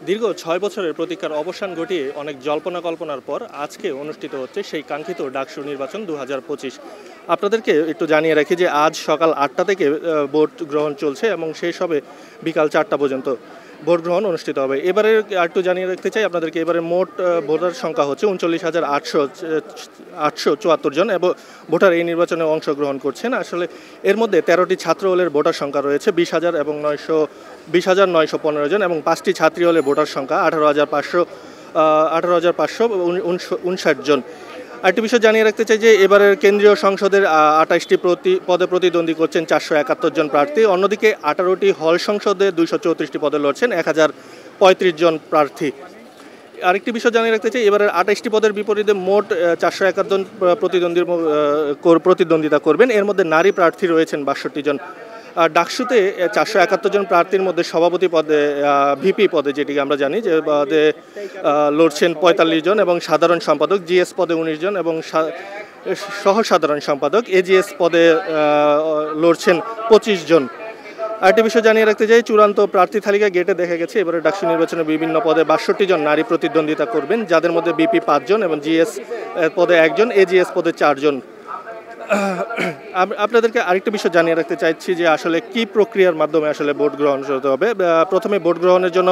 দীর্ঘ ৬ বছরের প্রতীক্ষার অবসান ঘটিয়ে অনেক জল্পনা কল্পনার পর আজকে অনুষ্ঠিত হচ্ছে সেই কাঙ্ক্ষিত ডাকসু নির্বাচন ২০২৫। আপনাদেরকে একটু জানিয়ে রাখি যে আজ সকাল ৮টা থেকে ভোট গ্রহণ চলছে এবং শেষ হবে বিকাল ৪টা পর্যন্ত ভোট গ্রহণ অনুষ্ঠিত হবে। এবারে একটু জানিয়ে রাখতে চাই আপনাদেরকে, এবারে মোট ভোটার সংখ্যা হচ্ছে ৩৯,৮৭৪ জন এবং ভোটার এই নির্বাচনে অংশগ্রহণ করছেন। আসলে এর মধ্যে ১৩টি ছাত্র হলের ভোটার সংখ্যা রয়েছে ২০,৯১৫ জন এবং ৫টি ছাত্রী হলে ভোটার সংখ্যা ১৮,৫৫৯ জন। আরেকটি বিষয় জানিয়ে রাখতে চাই যে এবারের কেন্দ্রীয় সংসদের ২৮টি পদে প্রতিদ্বন্দ্বী করছেন ৪৭১ জন প্রার্থী। অন্যদিকে ১৮টি হল সংসদে ২৩৪টি পদে লড়ছেন ১,০৩৫ জন প্রার্থী। আরেকটি বিষয় জানিয়ে রাখতে চাই, এবারের ২৮টি পদের বিপরীতে মোট ৪০১ জন প্রতিদ্বন্দ্বিতা করবেন। এর মধ্যে নারী প্রার্থী রয়েছেন ৬২ জন। ডাকসুতে ৪৭১ জন প্রার্থীর মধ্যে সভাপতি পদে ভিপি পদে যেটিকে আমরা জানি যে পদে লড়ছেন ৪৫ জন এবং সাধারণ সম্পাদক, জিএস পদে ১৯ জন এবং সহ সাধারণ সম্পাদক এজিএস পদে লড়ছেন ২৫ জন। আরেকটি বিষয় জানিয়ে রাখতে চাই, চূড়ান্ত প্রার্থী তালিকা গেটে দেখা গেছে এবারে ডাকসু নির্বাচনে বিভিন্ন পদে ৬২ জন নারী প্রতিদ্বন্দ্বিতা করবেন, যাদের মধ্যে বিপি ৫ জন এবং জিএস পদে ১ জন, এজিএস পদে ৪ জন। আপনাদেরকে আরেকটা বিষয় জানিয়ে রাখতে চাইছি যে আসলে কি প্রক্রিয়ার মাধ্যমে আসলে ভোট গ্রহণ করতে হবে। প্রথমে ভোট গ্রহণের জন্য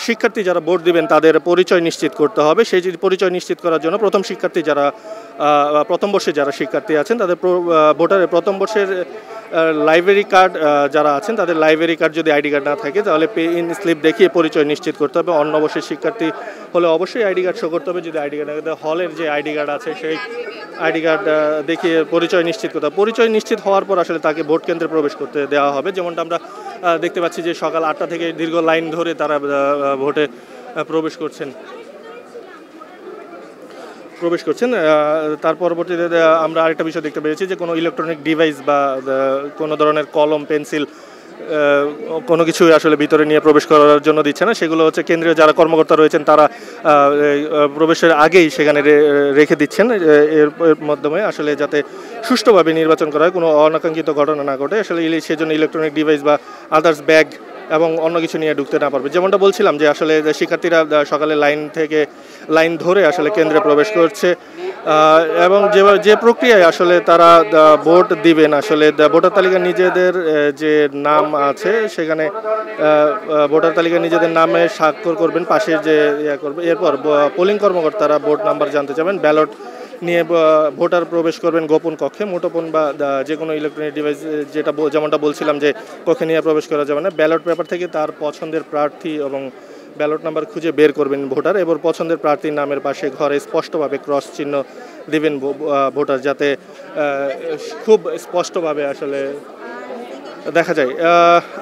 শিক্ষার্থী যারা ভোট দিবেন তাদের পরিচয় নিশ্চিত করতে হবে। সেই পরিচয় নিশ্চিত করার জন্য প্রথম বর্ষে যারা শিক্ষার্থী আছেন তাদের ভোটারের প্রথম বর্ষের লাইব্রেরি কার্ড যারা আছেন তাদের লাইব্রেরি কার্ড, যদি আইডি কার্ড না থাকে তাহলে পে ইন স্লিপ দেখিয়ে পরিচয় নিশ্চিত করতে হবে। অন্য বর্ষের শিক্ষার্থী হলে অবশ্যই আইডি কার্ড শো করতে হবে। যদি আইডি কার্ড না থাকে হলের যে আইডি কার্ড আছে সেই আইডি কার্ড দেখিয়ে পরিচয় নিশ্চিত করতে হবে। পরিচয় নিশ্চিত হওয়ার পর আসলে তাকে ভোট কেন্দ্রে প্রবেশ করতে দেওয়া হবে। যেমনটা আমরা দেখতে পাচ্ছি যে সকাল ৮টা থেকে দীর্ঘ লাইন ধরে তারা ভোটে প্রবেশ করছেন। তার পরবর্তীতে আমরা আরেকটা বিষয় দেখতে পেয়েছি যে কোনো ইলেকট্রনিক ডিভাইস বা কোনো ধরনের কলম, পেন্সিল কোনো কিছু আসলে ভিতরে নিয়ে প্রবেশ করার জন্য দিচ্ছে না। সেগুলো হচ্ছে কেন্দ্রীয় যারা কর্মকর্তা রয়েছেন তারা প্রবেশের আগেই সেখানে রেখে দিচ্ছেন। এর মাধ্যমে আসলে যাতে সুষ্ঠুভাবে নির্বাচন করা হয়, কোনো অনাকাঙ্ক্ষিত ঘটনা না ঘটে। আসলে সেজন্য ইলেকট্রনিক ডিভাইস বা আদার্স ব্যাগ এবং অন্য কিছু নিয়ে ঢুকতে না পারবে। যেমনটা বলছিলাম যে আসলে শিক্ষার্থীরা সকালে লাইন ধরে আসলে কেন্দ্রে প্রবেশ করছে এবং যে প্রক্রিয়ায় আসলে তারা ভোট দিবেন, আসলে ভোটার তালিকা নিজেদের যে নাম আছে সেখানে ভোটার তালিকা নিজেদের নামে স্বাক্ষর করবেন, পাশের যে করবে। এরপর পোলিং কর্মকর্তারা ভোট নাম্বার জানতে চাবেন, ব্যালট নিয়ে ভোটার প্রবেশ করবেন গোপন কক্ষে। মুঠোফোন বা যে কোনো ইলেকট্রনিক ডিভাইস যেমনটা বলছিলাম যে কক্ষে নিয়ে প্রবেশ করা যাবে না। ব্যালট পেপার থেকে তার পছন্দের প্রার্থী এবং ব্যালট নাম্বার খুঁজে বের করবেন ভোটার, এবার পছন্দের প্রার্থীর নামের পাশে ঘরে স্পষ্টভাবে ক্রস চিহ্ন দিবেন ভোটার, যাতে খুব স্পষ্টভাবে আসলে দেখা যায়।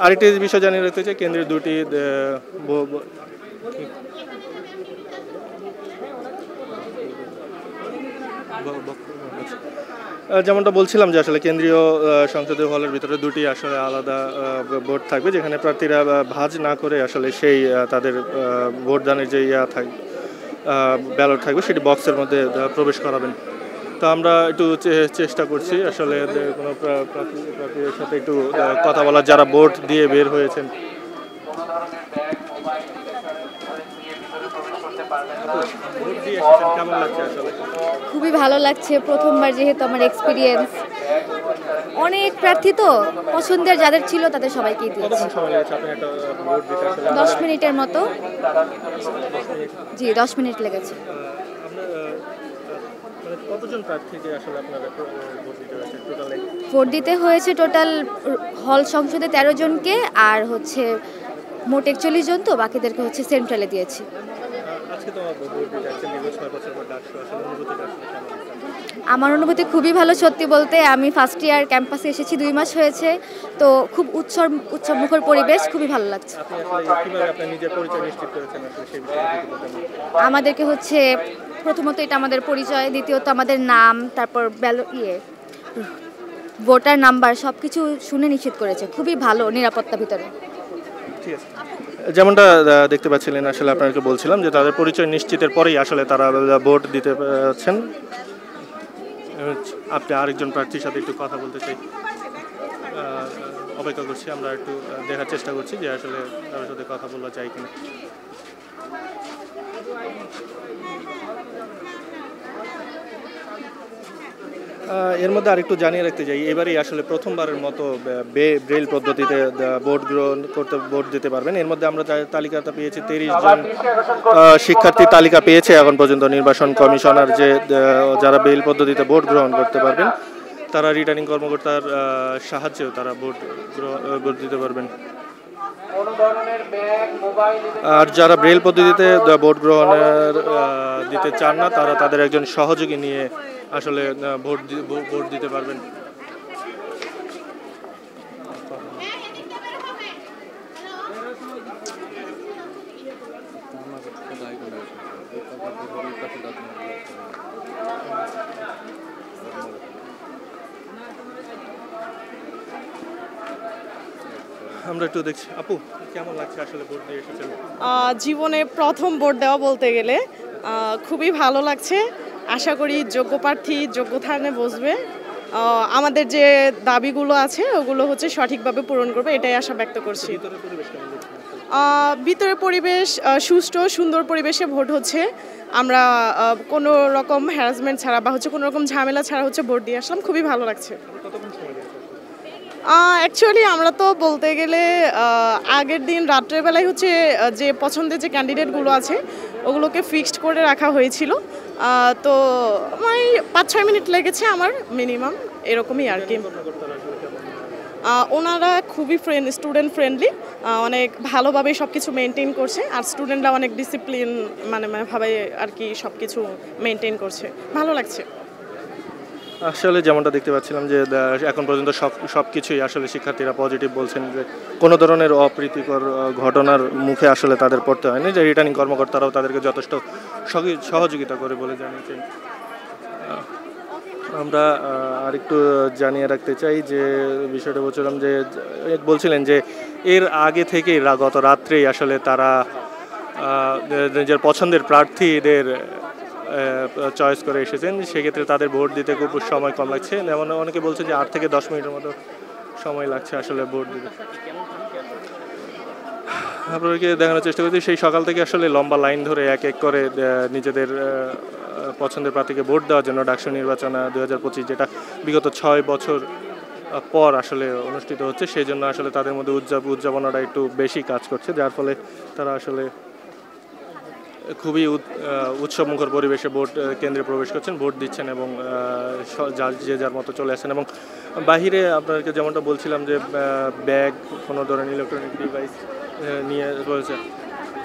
আরেকটি বিষয় জানিয়ে রাখতে চাই, কেন্দ্রের দুটি যেমনটা বলছিলাম যে আসলে কেন্দ্রীয় সংসদীয় হলের ভিতরে দুটি আসলে আলাদা ভোট থাকবে, যেখানে প্রার্থীরা ভাঁজ না করে আসলে সেই তাদের ভোটদানের যে ব্যালট থাকবে সেটি বক্সের মধ্যে প্রবেশ করাবেন। তো আমরা একটু চেষ্টা করছি আসলে কোনো প্রার্থীদের সাথে একটু কথা বলার, যারা ভোট দিয়ে বের হয়েছেন। খুবই ভালো লাগছে, প্রথমবার যেহেতু আমার এক্সপিরিয়েন্স। অনেক প্রার্থী তো পছন্দের যাদের ছিল তাদের সবাইকেই দিয়েছি। 10 মিনিটের মতো। জি, 10 মিনিট লেগেছে। ভোট দিতে হয়েছে টোটাল হল সংসদে 13 জনকে, আর হচ্ছে মোট 41 জন, তো বাকিদেরকে হচ্ছে সেন্ট্রালে দিয়েছি। আমার অনুভূতি খুবই ভালো, সত্যি বলতে। আমি ফার্স্ট ইয়ার ক্যাম্পাসে এসেছি, 2 মাস হয়েছে, তো খুব উৎসবমুখর পরিবেশ, খুবই ভালো লাগছে। আমাদেরকে হচ্ছে প্রথমত এটা আমাদের পরিচয়, দ্বিতীয়ত আমাদের নাম, তারপর ভোটার নাম্বার সবকিছু শুনে নিশ্চিত করেছে। খুবই ভালো নিরাপত্তা ভিতরে। যেমনটা দেখতে পাচ্ছিলেন, আসলে আপনাকে বলছিলাম যে তাদের পরিচয় নিশ্চিতের পরেই আসলে তারা ভোট দিতে পারছেন। আপনি আরেকজন প্রার্থীর সাথে একটু কথা বলতে চাই, অপেক্ষা করছি। আমরা একটু দেখার চেষ্টা করছি যে আসলে তার সাথে কথা বলা যায় কিনা। এর মধ্যে আরেকটু জানিয়ে রাখতে চাই, এবারেই আসলে প্রথমবারের মতো ব্রেইল পদ্ধতিতে ভোট গ্রহণ করতে ভোট দিতে পারবেন। এর মধ্যে আমরা তালিকাটা পেয়েছি 30 জন শিক্ষার্থী তালিকা পেয়েছে এখন পর্যন্ত নির্বাচন কমিশনার, যে যারা ব্রেইল পদ্ধতিতে ভোট গ্রহণ করতে পারবেন। তারা রিটার্নিং কর্মকর্তার সাহায্যেও তারা ভোট দিতে পারবেন। আর যারা ব্রেইল পদ্ধতিতে ভোট গ্রহণের দিতে চান না, তারা তাদের একজন সহযোগী নিয়ে আসলে ভোট দিতে পারবেন। আমরা একটু দেখছি, আপু কেমন লাগছে আসলে ভোট দিয়ে এসেছেন? জীবনে প্রথম ভোট দেওয়া বলতে গেলে খুবই ভালো লাগছে। আশা করি যোগ্য প্রার্থী যোগ্য স্থানে বসবে, আমাদের যে দাবিগুলো আছে ওগুলো হচ্ছে সঠিকভাবে পূরণ করবে, এটাই আশা ব্যক্ত করছি। ভিতরের পরিবেশ সুষ্ঠু সুন্দর পরিবেশে ভোট হচ্ছে। আমরা কোনো রকম হ্যারাসমেন্ট ছাড়া বা হচ্ছে কোনো রকম ঝামেলা ছাড়া হচ্ছে ভোট দিয়ে আসলাম, খুবই ভালো লাগছে। অ্যাকচুয়ালি আমরা তো বলতে গেলে আগের দিন রাত্রেবেলায় হচ্ছে যে পছন্দের যে ক্যান্ডিডেটগুলো আছে ওগুলোকে ফিক্সড করে রাখা হয়েছিল, তো মানে 5-6 মিনিট লেগেছে আমার মিনিমাম, এরকমই আর কি। ওনারা খুবই স্টুডেন্ট ফ্রেন্ডলি, অনেক ভালোভাবে সব কিছু মেনটেন করছে, আর স্টুডেন্টরা অনেক ডিসিপ্লিন মানে ভাবে আর কি সব কিছু মেনটেন করছে, ভালো লাগছে। আসলে যেমনটা দেখতে পাচ্ছিলাম যে এখন পর্যন্ত সব কিছুই আসলে শিক্ষার্থীরা পজিটিভ বলছেন, যে কোনো ধরনের অপ্রীতিকর ঘটনার মুখে আসলে তাদের পড়তে হয়নি, যে রিটার্নিং কর্মকর্তারাও তাদেরকে যথেষ্ট সহযোগিতা করে বলে জানিয়েছেন। আমরা আরেকটু জানিয়ে রাখতে চাই যে বিষয়টা বলছিলেন যে এর আগে থেকেই গত রাত্রেই আসলে তারা নিজের পছন্দের প্রার্থীদের চয়েস করে এসেছেন, সেক্ষেত্রে তাদের ভোট দিতে খুব সময় কম লাগছে। যেমন অনেকে বলছে যে 8 থেকে 10 মিনিটের মতো সময় লাগছে আসলে ভোট দিতে। আপনাদেরকে দেখানোর চেষ্টা করছি সেই সকাল থেকে আসলে লম্বা লাইন ধরে এক এক করে নিজেদের পছন্দের প্রার্থীকে ভোট দেওয়ার জন্য ডাকসু নির্বাচন 2025, যেটা বিগত 6 বছর পর আসলে অনুষ্ঠিত হচ্ছে, সেই জন্য আসলে তাদের মধ্যে উদযাপনাটা একটু বেশি কাজ করছে, যার ফলে তারা আসলে খুবই উৎসবমুখর পরিবেশে ভোট কেন্দ্রে প্রবেশ করছেন, ভোট দিচ্ছেন এবং যে যার মতো চলে আসেন। এবং বাহিরে আপনাদেরকে যেমনটা বলছিলাম যে ব্যাগ, কোনো ধরনের ইলেকট্রনিক ডিভাইস নিয়ে রয়েছে।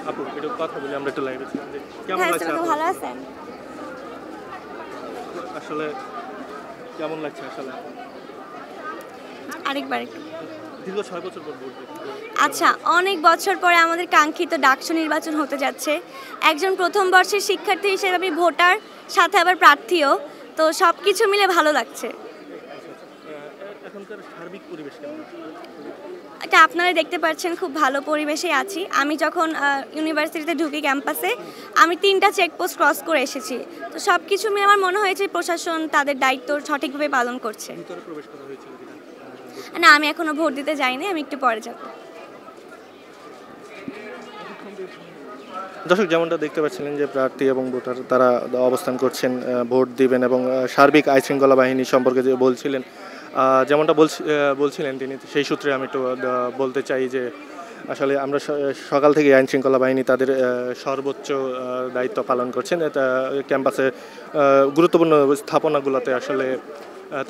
আপু একটু কথা বলি, আমরা একটু লাইভে ছিলাম, যে কেমন লাগছে? ভালো আছেন? আসলে কেমন লাগছে আসলে? আরেকবার দীর্ঘ 6 বছর পর ভোট দিচ্ছি। আচ্ছা, অনেক বছর পরে আমাদের কাঙ্ক্ষিত ডাকসু নির্বাচন হতে যাচ্ছে। একজন প্রথম বর্ষের শিক্ষার্থী হিসেবে আমি ভোটার, সাথে আবার প্রার্থীও, তো সব কিছু মিলে ভালো লাগছে। এখনকার সার্বিক পরিবেশ কেমন? এটা আপনারা দেখতে পাচ্ছেন, খুব ভালো পরিবেশে আছি। আমি যখন ইউনিভার্সিটিতে ঢুকি ক্যাম্পাসে, আমি 3টা চেকপোস্ট ক্রস করে এসেছি, তো সব কিছু মিলে আমার মনে হয়েছে প্রশাসন তাদের দায়িত্ব সঠিকভাবে পালন করছে। না, আমি এখনো ভোট দিতে যাইনি, আমি একটু পরে যাব। দর্শক যেমনটা দেখতে পাচ্ছিলেন যে প্রার্থী এবং ভোটার তারা অবস্থান করছেন, ভোট দিবেন, এবং সার্বিক আইনশৃঙ্খলা বাহিনী সম্পর্কে যে বলছিলেন, যেমনটা বলছিলেন তিনি, সেই সূত্রে আমি একটু বলতে চাই যে আসলে আমরা সকাল থেকে আইনশৃঙ্খলা বাহিনী তাদের সর্বোচ্চ দায়িত্ব পালন করছেন। ক্যাম্পাসে গুরুত্বপূর্ণ স্থাপনাগুলোতে আসলে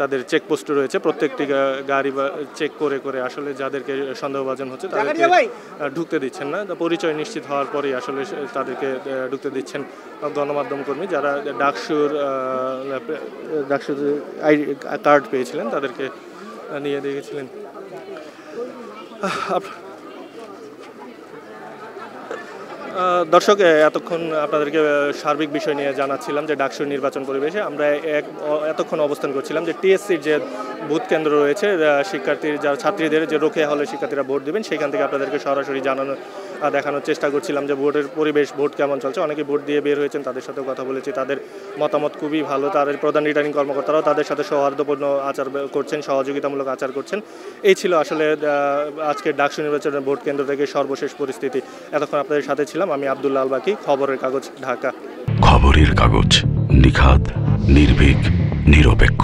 তাদের চেকপোস্ট রয়েছে, প্রত্যেকটি গাড়ি চেক করে করে আসলে যাদেরকে সন্দেহভাজন হচ্ছে তাদেরকে ঢুকতে দিচ্ছেন না, পরিচয় নিশ্চিত হওয়ার পরেই আসলে তাদেরকে ঢুকতে দিচ্ছেন। গণমাধ্যম কর্মী যারা ডাকসুর কার্ড পেয়েছিলেন তাদেরকে নিয়ে দেখেছিলেন। দর্শক, এতক্ষণ আপনাদেরকে সার্বিক বিষয় নিয়ে জানাচ্ছিলাম যে ডাকসুর নির্বাচন পরিবেশে আমরা এতক্ষণ অবস্থান করছিলাম যে টিএসসির যে বুথ কেন্দ্র রয়েছে, শিক্ষার্থীর যারা ছাত্রীদের যে রোকেয়া হলে শিক্ষার্থীরা ভোট দেবেন, সেখান থেকে আপনাদেরকে সরাসরি দেখানোর চেষ্টা করছিলাম যে ভোটের পরিবেশ, ভোট কেমন চলছে। অনেকে ভোট দিয়ে বের হয়েছেন, তাদের সাথেও কথা বলেছি, তাদের মতামত খুবই ভালো। তাদের প্রধান রিটার্নিং কর্মকর্তারাও তাদের সাথে সৌহার্দ্যপূর্ণ আচার করছেন, সহযোগিতামূলক আচার করছেন। এই ছিল আসলে আজকের ডাকসু নির্বাচনের ভোট কেন্দ্র থেকে সর্বশেষ পরিস্থিতি। এতক্ষণ আপনাদের সাথে ছিলাম আমি আব্দুল্লাহ আল বাকি, খবরের কাগজ, ঢাকা। খবরের কাগজ, নিখাত, নির্ভীক, নিরপেক্ষ।